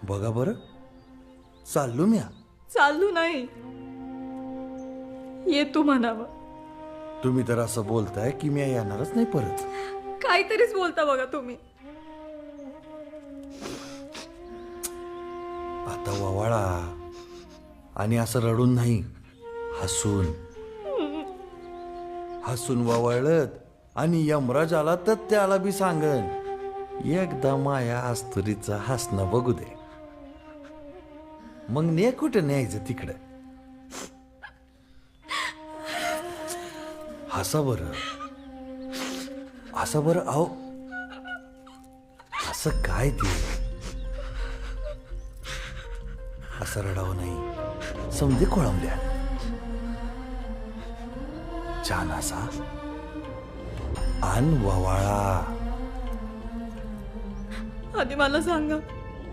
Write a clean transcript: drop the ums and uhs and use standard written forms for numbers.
बघा बरं, चाललो म्या. चालू नाही, ये तू म्हणावं. तुम्ही तर असं बोलताय की मी येणारच नाही परत. काहीतरीच बोलता बघा तुम्ही. आता ववाळा आणि असं रडून नाही, हसून हसून ववाळत आणि यमराज आला तर त्याला बी सांगन, एकदा माया आस्तुरीचा हसणं बघू दे, मग ने कुठं न्यायचं तिकडं. हसा बरं, असं बरं. अहो असं काय ते, असं रडावं नाही, समजे खोळंबल्या. छान असा अन ववाळा. आधी मला सांगा,